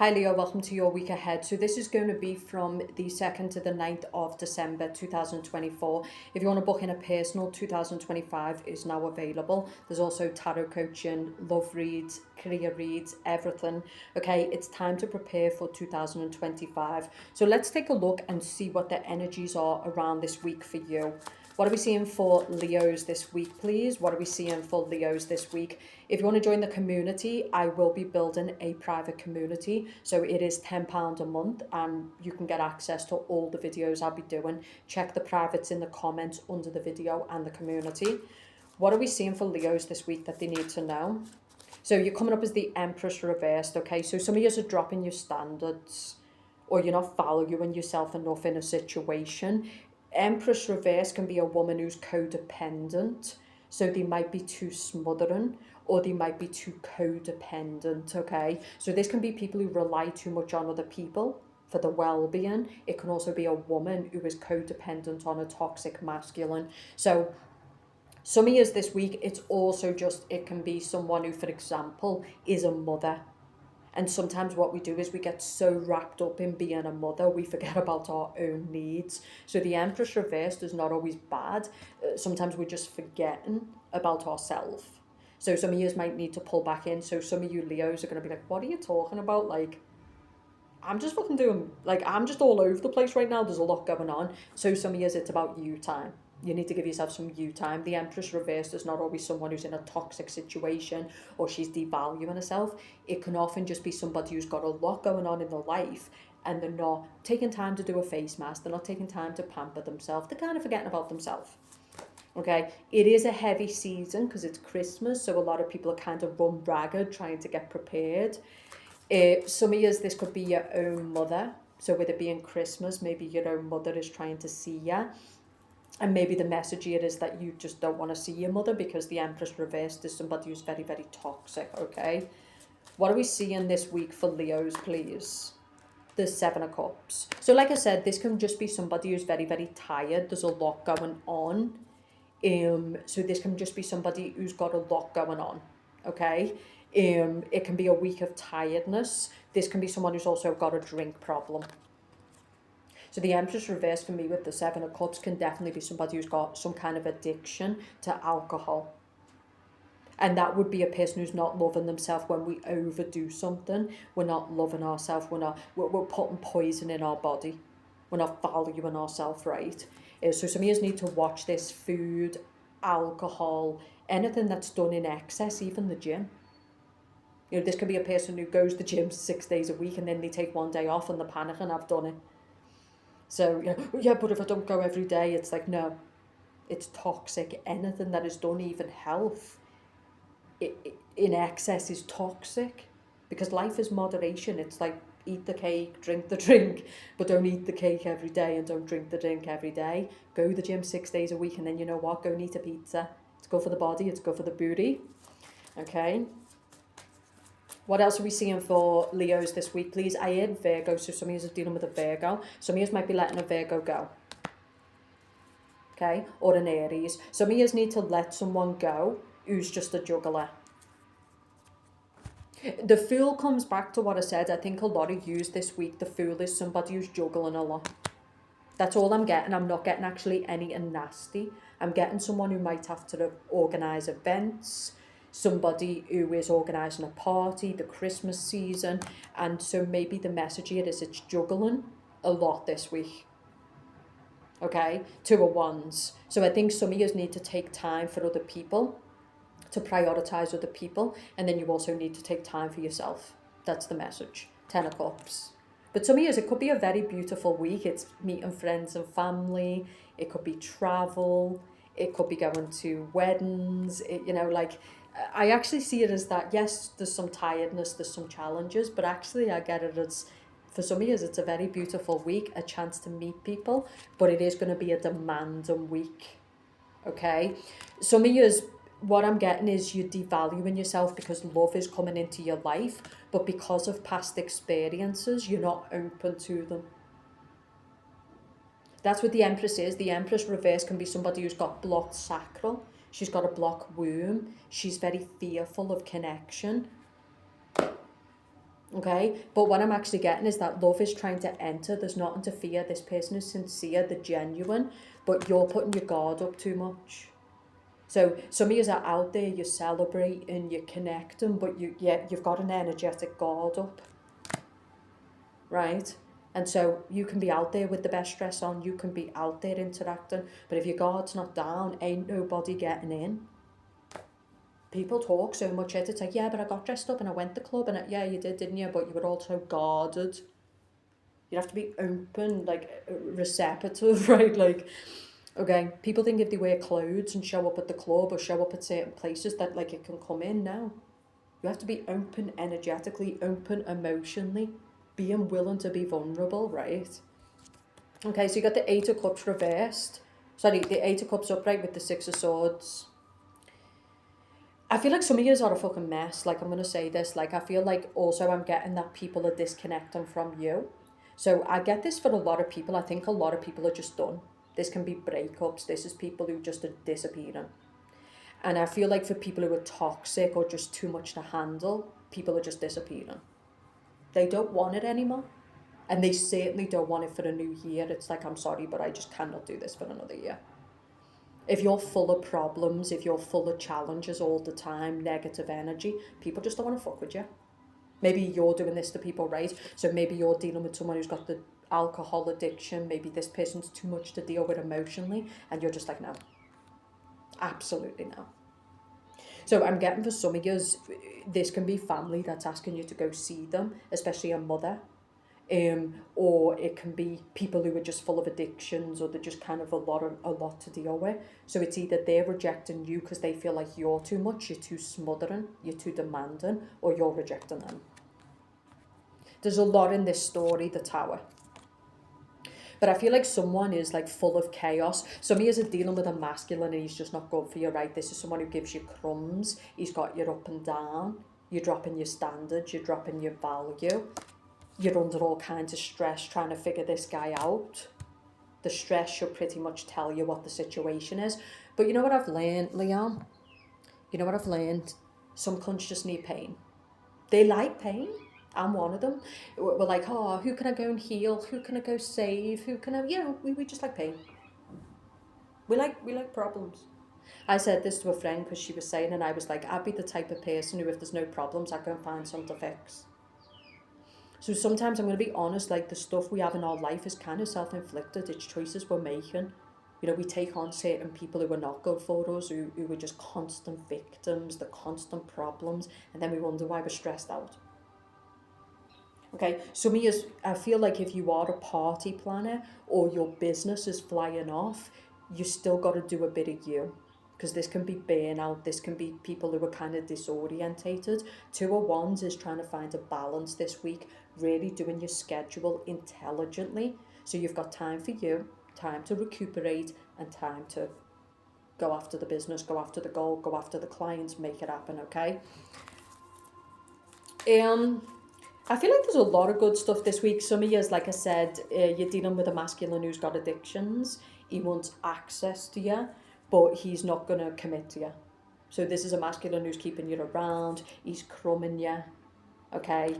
Hi Leo, welcome to your week ahead. So this is going to be from the 2nd to the 9th of December 2024. If you want to book in a personal, 2025 is now available. There's also tarot coaching, love reads, career reads, everything. Okay, it's time to prepare for 2025. So let's take a look and see what the energies are around this week for you. What are we seeing for Leos this week, please? What are we seeing for Leos this week? If you want to join the community, I will be building a private community. So it is £10 a month and you can get access to all the videos I'll be doing. Check the privates in the comments under the video and the community. What are we seeing for Leos this week that they need to know? So you're coming up as the Empress reversed, okay? So some of you are dropping your standards or you're not valuing yourself enough in a situation. Empress reverse can be a woman who's codependent, so they might be too smothering or they might be too codependent, okay? So this can be people who rely too much on other people for the well-being. It can also be a woman who is codependent on a toxic masculine. So some of you this week, it's also just, it can be someone who, for example, is a mother. And sometimes what we do is we get so wrapped up in being a mother, we forget about our own needs. So the Empress reversed is not always bad. Sometimes we're just forgetting about ourselves. So some of you might need to pull back in. So some of you Leos are going to be like, what are you talking about? Like, I'm just fucking doing, like, I'm just all over the place right now. There's a lot going on. So some of you, it's about you time. You need to give yourself some you time. The Empress reversed is not always someone who's in a toxic situation or she's devaluing herself. It can often just be somebody who's got a lot going on in their life and they're not taking time to do a face mask. They're not taking time to pamper themselves. They're kind of forgetting about themselves. Okay, it is a heavy season because it's Christmas, so a lot of people are kind of run ragged trying to get prepared. Some of you, this could be your own mother. So with it being Christmas, maybe your own mother is trying to see you. And maybe the message here is that you just don't want to see your mother because the Empress reversed is somebody who's very, very toxic, okay? What are we seeing this week for Leos, please? The Seven of Cups. So like I said, this can just be somebody who's very, very tired. There's a lot going on. So this can just be somebody who's got a lot going on, okay? It can be a week of tiredness. This can be someone who's also got a drink problem. So the Empress reverse for me with the Seven of Cups can definitely be somebody who's got some kind of addiction to alcohol. And that would be a person who's not loving themselves when we overdo something. We're not loving ourselves. We're putting poison in our body. We're not valuing ourselves right. So some of you need to watch this: food, alcohol, anything that's done in excess, even the gym. You know, this could be a person who goes to the gym 6 days a week and then they take one day off and they're panicking, I've done it. So, yeah, but if I don't go every day, it's like, no, it's toxic. Anything that is done, even health, in excess is toxic. Because life is moderation. It's like, eat the cake, drink the drink, but don't eat the cake every day and don't drink the drink every day. Go to the gym 6 days a week and then you know what? Go and eat a pizza. It's good for the body. It's good for the booty. Okay. What else are we seeing for Leos this week, please? I heard Virgo, so some of you are dealing with a Virgo. Some of you might be letting a Virgo go. Okay? Or an Aries. Some of you need to let someone go who's just a juggler. The Fool comes back to what I said. I think a lot of you this week, the Fool is somebody who's juggling a lot. That's all I'm getting. I'm not getting actually anything nasty. I'm getting someone who might have to organise events, somebody who is organising a party, the Christmas season, and so maybe the message here is it's juggling a lot this week. Okay, Two of Wands. So I think some of you need to take time for other people, to prioritise other people, and then you also need to take time for yourself. That's the message. Ten of Cups. But some of you, it could be a very beautiful week. It's meeting friends and family. It could be travel. It could be going to weddings. I actually see it as that, yes, there's some tiredness, there's some challenges, but actually I get it as, for some of you, it's a very beautiful week, a chance to meet people, but it is going to be a demanding week, okay? Some of you, what I'm getting is you're devaluing yourself because love is coming into your life, but because of past experiences, you're not open to them. That's what the Empress is. The Empress reverse can be somebody who's got blocked sacral. She's got a blocked womb. She's very fearful of connection. Okay, but what I'm actually getting is that love is trying to enter. There's nothing to fear. This person is sincere, they're genuine, but you're putting your guard up too much. So some of you are out there, you're celebrating, you're connecting, but you've got an energetic guard up, right? And so you can be out there with the best dress on, you can be out there interacting, but if your guard's not down, ain't nobody getting in. People talk so much, it's like, yeah, but I got dressed up and I went to the club, and yeah, you did, didn't you? But you were also guarded. You have to be open, like receptive, right? Like, okay, people think if they wear clothes and show up at the club or show up at certain places that like it can come in. No, you have to be open energetically, open emotionally, being willing to be vulnerable, right? Okay, so you got the Eight of Cups reversed. Sorry, the Eight of Cups upright with the Six of Swords. I feel like some of you are a fucking mess. Like, I'm going to say this. Like, I feel like also I'm getting that people are disconnecting from you. So I get this for a lot of people. I think a lot of people are just done. This can be breakups. This is people who just are disappearing. And I feel like for people who are toxic or just too much to handle, people are just disappearing. They don't want it anymore. And they certainly don't want it for a new year. It's like, I'm sorry, but I just cannot do this for another year. If you're full of problems, if you're full of challenges all the time, negative energy, people just don't want to fuck with you. Maybe you're doing this to people, right? So maybe you're dealing with someone who's got the alcohol addiction. Maybe this person's too much to deal with emotionally. And you're just like, no, absolutely no. So I'm getting for some of you, this can be family that's asking you to go see them, especially a mother. Or it can be people who are just full of addictions, or they're just kind of a lot to deal with. So it's either they're rejecting you because they feel like you're too much, you're too smothering, you're too demanding, or you're rejecting them. There's a lot in this story, the Tower. But I feel like someone is like full of chaos. Some of you are dealing with a masculine and he's just not good for you, right? This is someone who gives you crumbs. He's got you up and down. You're dropping your standards. You're dropping your value. You're under all kinds of stress trying to figure this guy out. The stress should pretty much tell you what the situation is. But you know what I've learned, Leon? You know what I've learned? Some cunts just need pain. They like pain. I'm one of them. We're like, oh, who can I go and heal? Who can I go save? Who can I, we just like pain. We like problems. I said this to a friend because she was saying, and I was like, I'd be the type of person who, if there's no problems, I go and find something to fix. So sometimes I'm going to be honest, like the stuff we have in our life is kind of self-inflicted. It's choices we're making. You know, we take on certain people who are not good for us, who are just constant victims, the constant problems, and then we wonder why we're stressed out. Okay, some of you, I feel like if you are a party planner or your business is flying off, you still got to do a bit of you. Because this can be burnout, this can be people who are kind of disorientated. 2 of Wands is trying to find a balance this week, really doing your schedule intelligently. So you've got time for you, time to recuperate, and time to go after the business, go after the goal, go after the clients, make it happen, okay? I feel like there's a lot of good stuff this week. Some of you, like I said, you're dealing with a masculine who's got addictions. He wants access to you, but he's not going to commit to you. So this is a masculine who's keeping you around. He's crumbing you, okay?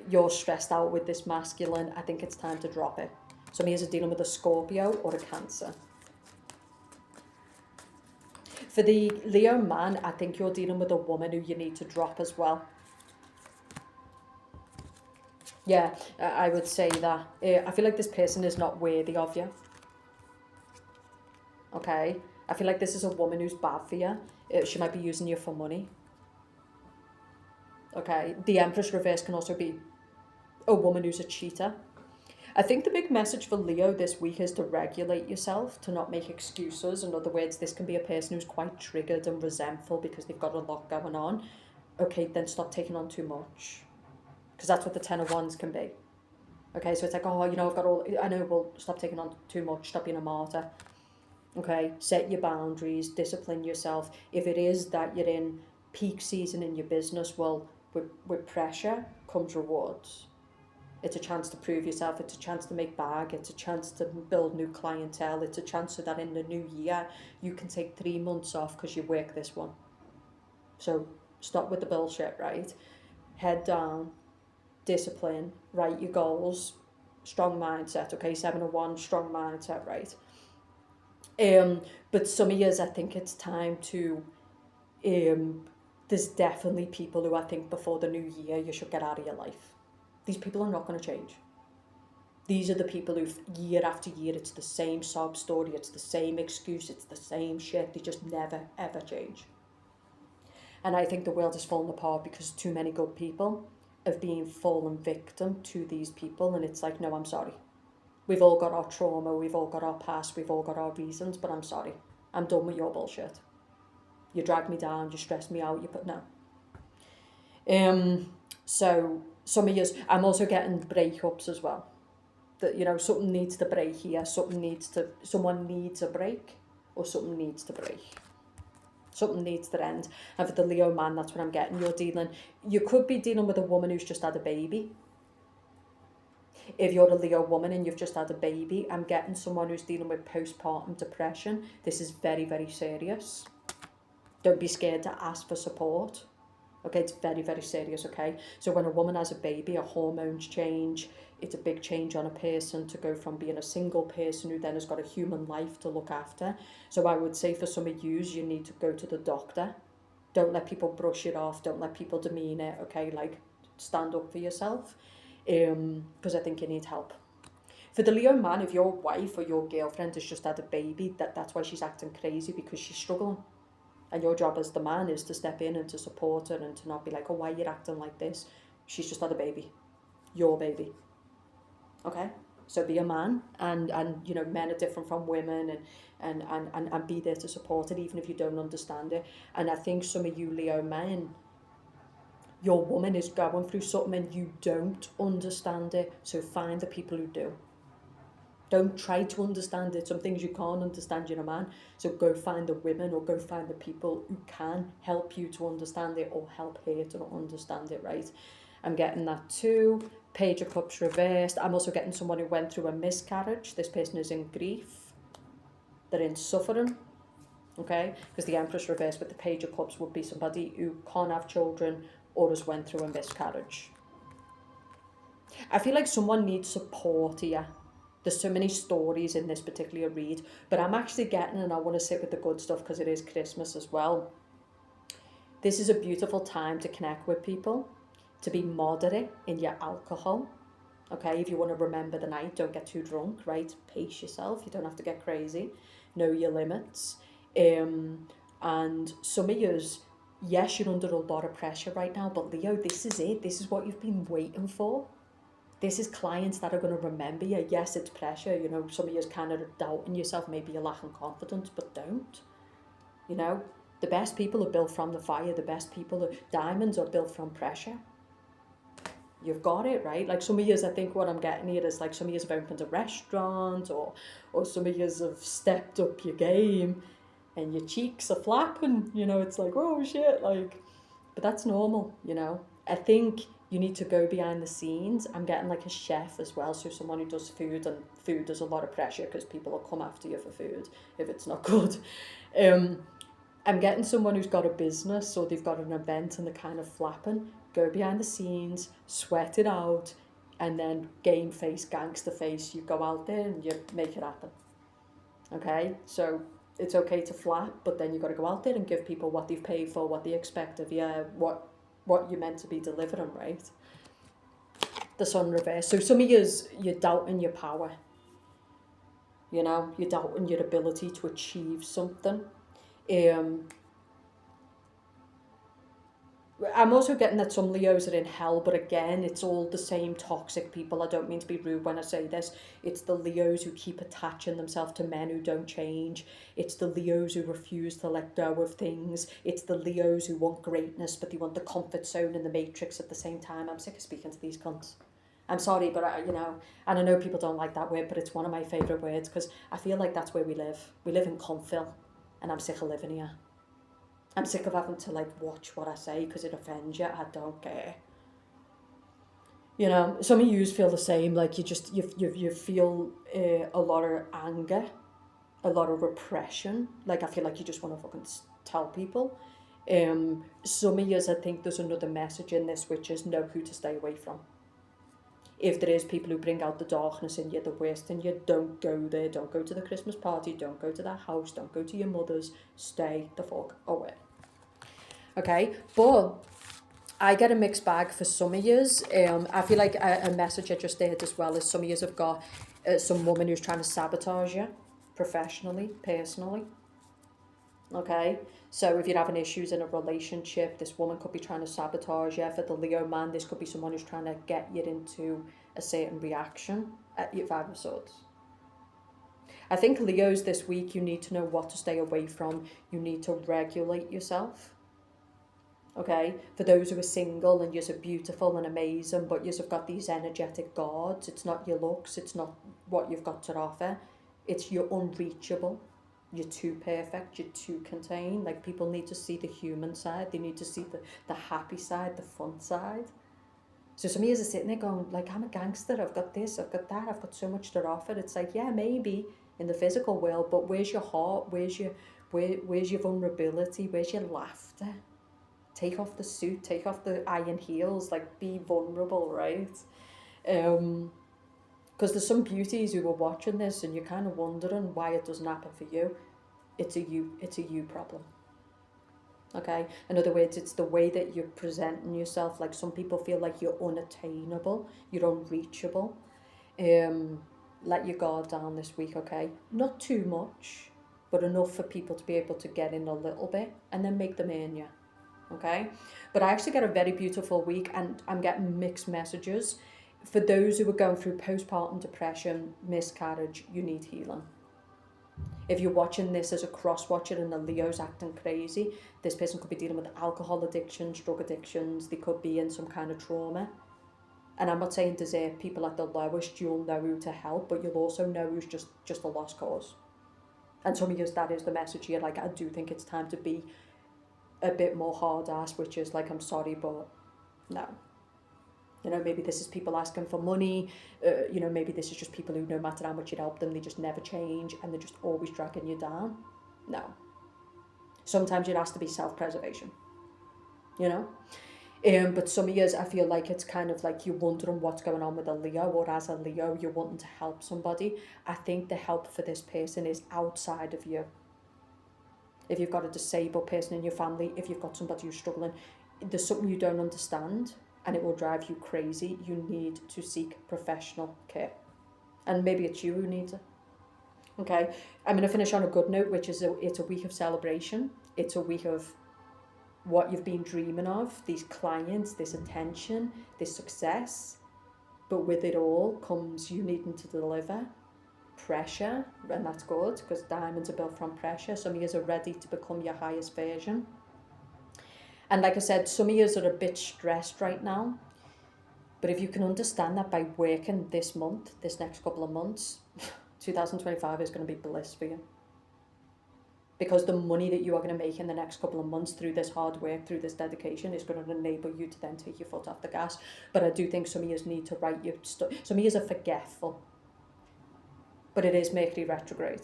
You're stressed out with this masculine. I think it's time to drop it. Some of you are dealing with a Scorpio or a Cancer. For the Leo man, I think you're dealing with a woman who you need to drop as well. Yeah, I would say that. I feel like this person is not worthy of you. Okay? I feel like this is a woman who's bad for you. She might be using you for money. Okay? The Empress reverse can also be a woman who's a cheater. I think the big message for Leo this week is to regulate yourself, to not make excuses. In other words, this can be a person who's quite triggered and resentful because they've got a lot going on. Okay, then stop taking on too much. Because that's what the 10 of Wands can be. Okay, so it's like, oh, I've got all, I know, well, stop taking on too much, stop being a martyr. Okay, set your boundaries, discipline yourself. If it is that you're in peak season in your business, well, with pressure comes rewards. It's a chance to prove yourself, it's a chance to make bag, it's a chance to build new clientele, it's a chance so that in the new year, you can take 3 months off because you work this one. So stop with the bullshit, right? Head down, discipline, write your goals, strong mindset, okay, 701, strong mindset, right? But some of years I think it's time to, there's definitely people who I think before the new year you should get out of your life. These people are not going to change. These are the people who year after year, it's the same sob story, it's the same excuse, it's the same shit. They just never, ever change. And I think the world has fallen apart because too many good people have been fallen victim to these people. And it's like, no, I'm sorry. We've all got our trauma, we've all got our past, we've all got our reasons, but I'm sorry. I'm done with your bullshit. You drag me down, you stress me out, you put no. So some of years, I'm also getting breakups as well. That, you know, something needs to break here, someone needs a break, or something needs to break. Something needs to end. And for the Leo man, that's what I'm getting. You could be dealing with a woman who's just had a baby. If you're a Leo woman and you've just had a baby, I'm getting someone who's dealing with postpartum depression. This is very, very serious. Don't be scared to ask for support. Okay, it's very, very serious, okay? So when a woman has a baby, her hormones change. It's a big change on a person to go from being a single person who then has got a human life to look after. So I would say for some of you need to go to the doctor. Don't let people brush it off. Don't let people demean it, okay? Like, stand up for yourself, because I think you need help. For the Leo man, if your wife or your girlfriend has just had a baby, that's why she's acting crazy, because she's struggling. And your job as the man is to step in and to support her and to not be like, oh, why are you acting like this? She's just had a baby. Your baby. Okay? So be a man, and you know, men are different from women, and be there to support it, even if you don't understand it. And I think some of you Leo men, your woman is going through something and you don't understand it. So find the people who do. Don't try to understand it. Some things you can't understand, you're a man. So go find the women or go find the people who can help you to understand it or help her to understand it, right? I'm getting that too. Page of Cups reversed. I'm also getting someone who went through a miscarriage. This person is in grief. They're in suffering. Okay? Because the Empress reversed with the Page of Cups would be somebody who can't have children or has went through a miscarriage. I feel like someone needs support here. There's so many stories in this particular read, but I'm actually getting, and I want to sit with the good stuff because it is Christmas as well. This is a beautiful time to connect with people, to be moderate in your alcohol. Okay, if you want to remember the night, don't get too drunk, right? Pace yourself. You don't have to get crazy. Know your limits. And some of yous, yes, you're under a lot of pressure right now, but Leo, this is it. This is what you've been waiting for. This is clients that are going to remember you. Yes, it's pressure. You know, some of you kind of doubting yourself. Maybe you're lacking confidence, but don't. You know, the best people are built from the fire. The best people, diamonds are built from pressure. You've got it, right? Like some of you, I think what I'm getting here is like some of you have opened a restaurant, or some of you have stepped up your game and your cheeks are flapping. You know, it's like, oh shit, like, but that's normal, you know. I think you need to go behind the scenes. I'm getting like a chef as well, so someone who does food, and food does a lot of pressure because people will come after you for food if it's not good. I'm getting someone who's got a business or they've got an event and they're kind of flapping. Go behind the scenes, sweat it out, and then game face, gangster face. You go out there and you make it happen. Okay, so it's okay to flap, but then you got to go out there and give people what they've paid for, what they expect of you, what you're meant to be delivering, right? The sun reverse. So some of you're doubting your power. You know, you're doubting your ability to achieve something. I'm also getting that some Leos are in hell, but again, it's all the same toxic people. I don't mean to be rude when I say this. It's the Leos who keep attaching themselves to men who don't change. It's the Leos who refuse to let go of things. It's the Leos who want greatness, but they want the comfort zone and the matrix at the same time. I'm sick of speaking to these cunts. I'm sorry, but you know, and I know people don't like that word, but it's one of my favourite words because I feel like that's where we live. We live in Comfil, and I'm sick of living here. I'm sick of having to like watch what I say because it offends you. I don't care. You know, some of you feel the same. Like you feel a lot of anger, a lot of repression. Like I feel like you just want to fucking tell people. Some of you, I think there's another message in this, which is know who to stay away from. If there is people who bring out the darkness in you, the worst in you, don't go there. Don't go to the Christmas party. Don't go to that house. Don't go to your mother's. Stay the fuck away. Okay, but I get a mixed bag for some of yous. I feel like a message I just heard as well is some of yous have got some woman who's trying to sabotage you professionally, personally. Okay, so if you're having issues in a relationship, this woman could be trying to sabotage you. For the Leo man, this could be someone who's trying to get you into a certain reaction at your Five of Swords. I think Leos this week, you need to know what to stay away from. You need to regulate yourself. Okay, for those who are single and you're beautiful and amazing, but you've got these energetic guards, it's not your looks, it's not what you've got to offer, it's you're unreachable, you're too perfect, you're too contained. Like, people need to see the human side, they need to see the happy side, the fun side. So some of you are sitting there going, like, I'm a gangster, I've got this, I've got that, I've got so much to offer. It's like, yeah, maybe in the physical world, but where's your heart, where's your vulnerability, where's your laughter? Take off the suit, take off the iron heels, like, be vulnerable, right? Because there's some beauties who are watching this and you're kind of wondering why it doesn't happen for you. It's a you problem. Okay? In other words, it's the way that you're presenting yourself. Like, some people feel like you're unattainable, you're unreachable. Let your guard down this week, okay? Not too much, but enough for people to be able to get in a little bit and then make them earn you. Okay, but I actually get a very beautiful week, and I'm getting mixed messages. For those who are going through postpartum depression, miscarriage, you need healing. If you're watching this as a cross watcher and the Leo's acting crazy, this person could be dealing with alcohol addictions, drug addictions, they could be in some kind of trauma. And I'm not saying desert people at the lowest, you'll know who to help, but you'll also know who's just a lost cause. And some of you, that is the message here. Like, I do think it's time to be a bit more hard ass, which is like, I'm sorry, but no. You know, maybe this is people asking for money. You know, maybe this is just people who, no matter how much you help them, they just never change and they're just always dragging you down. No. Sometimes it has to be self-preservation, you know. But some of years I feel like it's kind of like you're wondering what's going on with a Leo, or as a Leo, you're wanting to help somebody. I think the help for this person is outside of you. If you've got a disabled person in your family, if you've got somebody who's struggling, there's something you don't understand and it will drive you crazy. You need to seek professional care. And maybe it's you who needs it. Okay, I'm going to finish on a good note, which is it's a week of celebration. It's a week of what you've been dreaming of, these clients, this attention, this success. But with it all comes you needing to deliver. Pressure, and that's good because diamonds are built from pressure. Some of you are ready to become your highest version, and like I said, some of you are a bit stressed right now, but if you can understand that by working this month, this next couple of months, 2025 is going to be bliss for you, because the money that you are going to make in the next couple of months through this hard work, through this dedication, is going to enable you to then take your foot off the gas. But I do think some of you need to write your stuff. Some of you are forgetful. But it is Mercury retrograde.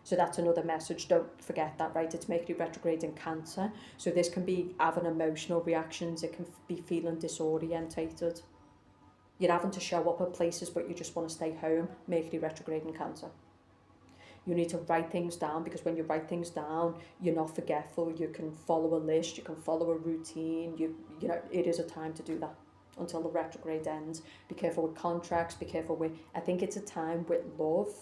So that's another message. Don't forget that, right? It's Mercury retrograde in Cancer. So this can be having emotional reactions. It can be feeling disorientated. You're having to show up at places, but you just want to stay home. Mercury retrograde in Cancer. You need to write things down, because when you write things down, you're not forgetful. You can follow a list. You can follow a routine. You know, it is a time to do that until the retrograde ends. Be careful with contracts, be careful with, I think it's a time with love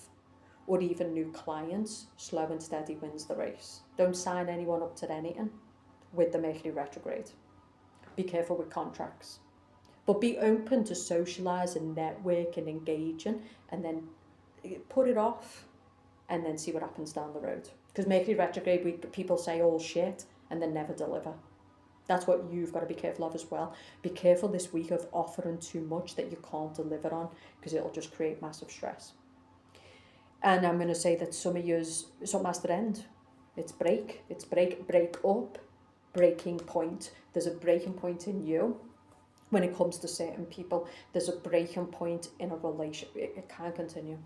or even new clients. Slow and steady wins the race. Don't sign anyone up to anything with the Mercury retrograde. Be careful with contracts. But be open to socialise and network and engaging, and then put it off and then see what happens down the road. Because Mercury retrograde, people say all shit and then never deliver. That's what you've got to be careful of as well. Be careful this week of offering too much that you can't deliver on, because it'll just create massive stress. And I'm going to say that some of yours, something has to end. It's break up, breaking point. There's a breaking point in you when it comes to certain people. There's a breaking point in a relationship. It can't continue.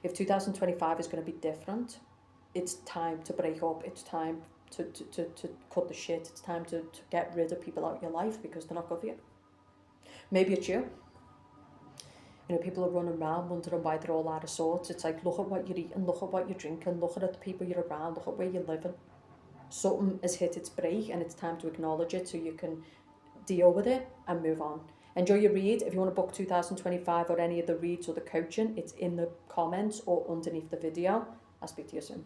If 2025 is going to be different, it's time to break up. It's time to cut the shit. It's time to get rid of people out of your life because they're not good for you. Maybe it's you. You know, people are running around wondering why they're all out of sorts. It's like, look at what you're eating, look at what you're drinking, look at the people you're around, look at where you're living. Something has hit its break and it's time to acknowledge it so you can deal with it and move on. Enjoy your read. If you want to book 2025 or any of the reads or the coaching, it's in the comments or underneath the video. I'll speak to you soon.